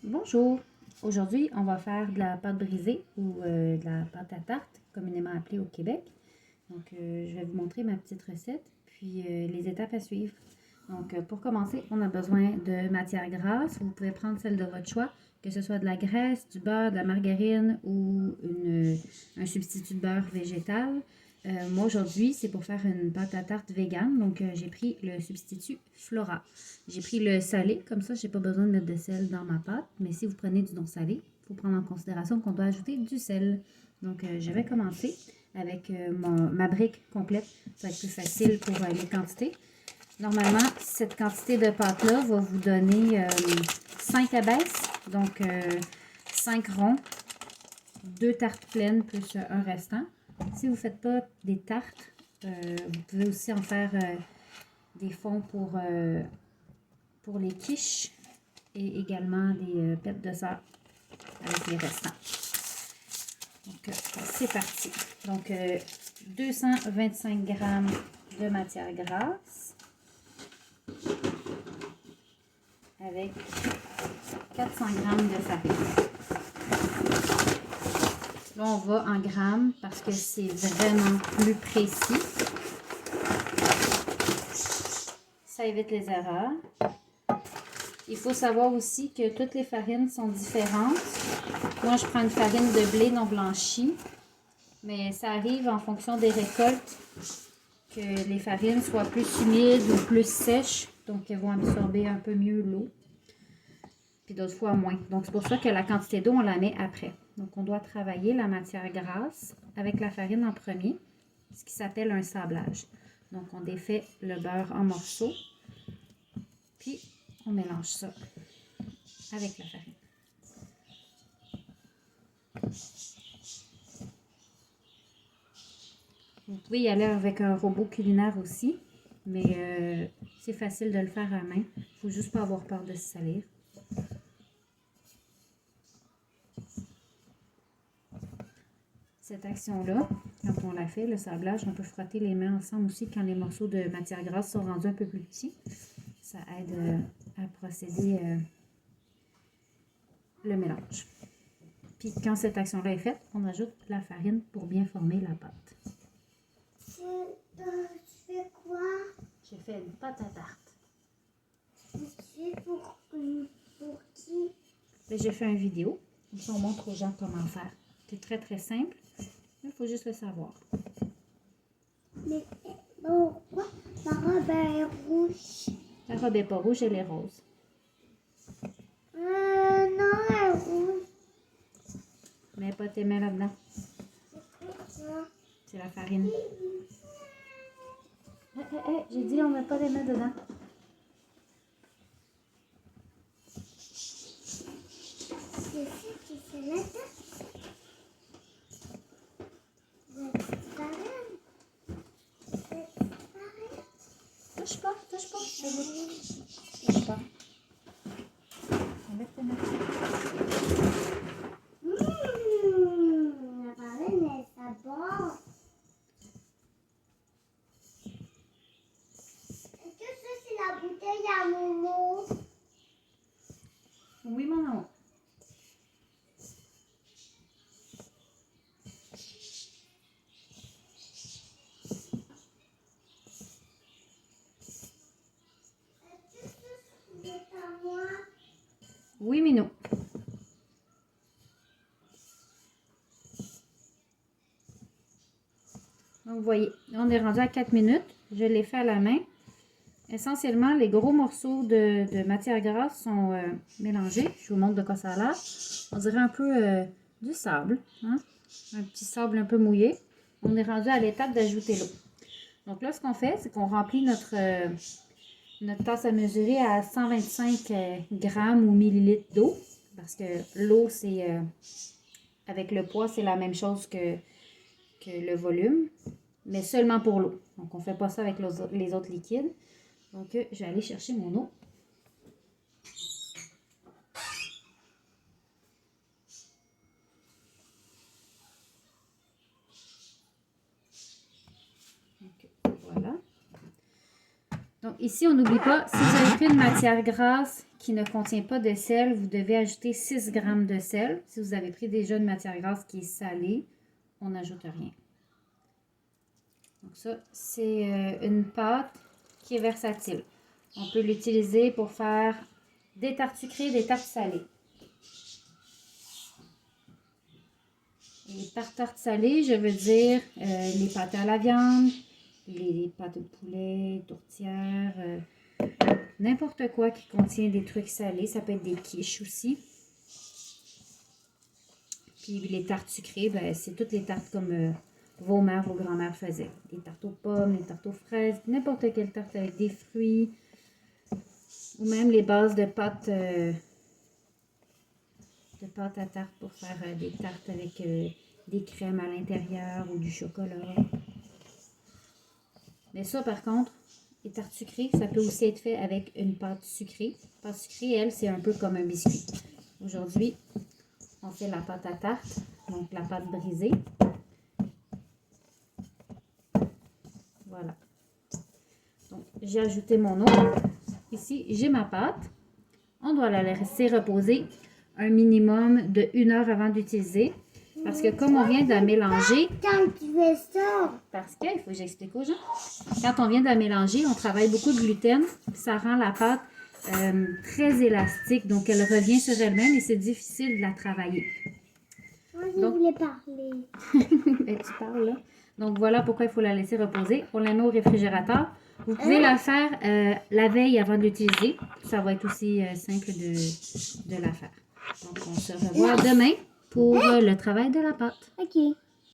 Bonjour! Aujourd'hui, on va faire de la pâte brisée ou de la pâte à tarte, communément appelée au Québec. Donc, je vais vous montrer ma petite recette, puis les étapes à suivre. Donc, pour commencer, on a besoin de matière grasse. Vous pouvez prendre celle de votre choix, que ce soit de la graisse, du beurre, de la margarine ou un substitut de beurre végétal. Moi, aujourd'hui, c'est pour faire une pâte à tarte végane. Donc, j'ai pris le substitut Flora. J'ai pris le salé, comme ça, je n'ai pas besoin de mettre de sel dans ma pâte. Mais si vous prenez du non salé, il faut prendre en considération qu'on doit ajouter du sel. Donc, je vais commencer avec ma brique complète. Ça va être plus facile pour les quantités. Normalement, cette quantité de pâte-là va vous donner 5 abaisses, donc 5 ronds, 2 tartes pleines plus un restant. Si vous ne faites pas des tartes, vous pouvez aussi en faire des fonds pour les quiches et également des pêtes de sœur avec les restants. Donc, c'est parti. Donc, 225 g de matière grasse avec 400 g de farine. Là, on va en grammes parce que c'est vraiment plus précis. Ça évite les erreurs. Il faut savoir aussi que toutes les farines sont différentes. Moi, je prends une farine de blé non blanchie, mais ça arrive en fonction des récoltes que les farines soient plus humides ou plus sèches, donc elles vont absorber un peu mieux l'eau, puis d'autres fois moins. Donc, c'est pour ça que la quantité d'eau, on la met après. Donc, on doit travailler la matière grasse avec la farine en premier, ce qui s'appelle un sablage. Donc, on défait le beurre en morceaux, puis on mélange ça avec la farine. Vous pouvez y aller avec un robot culinaire aussi, mais c'est facile de le faire à main. Il ne faut juste pas avoir peur de se salir. Cette action-là, quand on la fait, le sablage, on peut frotter les mains ensemble aussi quand les morceaux de matière grasse sont rendus un peu plus petits. Ça aide à procéder le mélange. Puis quand cette action-là est faite, on ajoute la farine pour bien former la pâte. Tu fais quoi? J'ai fait une pâte à tarte. Tu fais pour qui? J'ai fait une vidéo. Comme ça, on montre aux gens comment faire. C'est très, très simple. Il faut juste le savoir. Mais pourquoi ma robe est rouge? La robe n'est pas rouge, elle est rose. Non, elle est rouge. Mais pas tes mains là-dedans. C'est quoi? C'est la farine. J'ai dit on ne met pas les mains dedans. C'est ça qui fait la tarte. La petite farine. La petite farine. Touche pas, touche pas. Touche pas. Enlève tes mains. La farine, elle s'aborde. Est-ce que ça, c'est la bouteille à Momo? Oui, mon amour. Est-ce que ça, c'est à moi? Oui, Minou. Donc, vous voyez, on est rendu à 4 minutes. Je l'ai fait à la main. Essentiellement, les gros morceaux de matière grasse sont mélangés. Je vous montre de quoi ça a l'air. On dirait un peu du sable. Hein? Un petit sable un peu mouillé. On est rendu à l'étape d'ajouter l'eau. Donc là, ce qu'on fait, c'est qu'on remplit notre tasse à mesurer à 125 grammes ou millilitres d'eau. Parce que l'eau, c'est avec le poids, c'est la même chose que le volume, mais seulement pour l'eau. Donc, on ne fait pas ça avec les autres liquides. Donc, je vais aller chercher mon eau. Donc, voilà. Donc, Donc ici, on n'oublie pas, si vous avez pris une matière grasse qui ne contient pas de sel, vous devez ajouter 6 g de sel. Si vous avez pris déjà une matière grasse qui est salée, on n'ajoute rien. Donc ça, c'est une pâte qui est versatile. On peut l'utiliser pour faire des tartes sucrées, des tartes salées. Et par tarte salée, je veux dire les pâtes à la viande, les pâtes au poulet, tourtières, n'importe quoi qui contient des trucs salés. Ça peut être des quiches aussi. Puis les tartes sucrées, ben, c'est toutes les tartes comme vos mères, vos grands-mères faisaient. Des tartes aux pommes, des tartes aux fraises, n'importe quelle tarte avec des fruits. Ou même les bases de pâte à tarte pour faire des tartes avec des crèmes à l'intérieur ou du chocolat. Mais ça, par contre, les tartes sucrées, ça peut aussi être fait avec une pâte sucrée. La pâte sucrée, elle, c'est un peu comme un biscuit. Aujourd'hui, on fait la pâte à tarte, donc la pâte brisée. Voilà. Donc, j'ai ajouté mon eau. Ici, j'ai ma pâte. On doit la laisser reposer un minimum de 1 heure avant d'utiliser. Parce que comme on vient de la mélanger... Quand tu fais ça... Parce qu'il faut que j'explique aux gens. Quand on vient de la mélanger, on travaille beaucoup de gluten. Ça rend la pâte très élastique. Donc, elle revient sur elle-même et c'est difficile de la travailler. Moi, je voulais parler. Ben, tu parles là. Donc, voilà pourquoi il faut la laisser reposer. On la met au réfrigérateur. Vous pouvez la faire la veille avant de l'utiliser. Ça va être aussi simple de la faire. Donc, on se revoit demain pour le travail de la pâte. OK.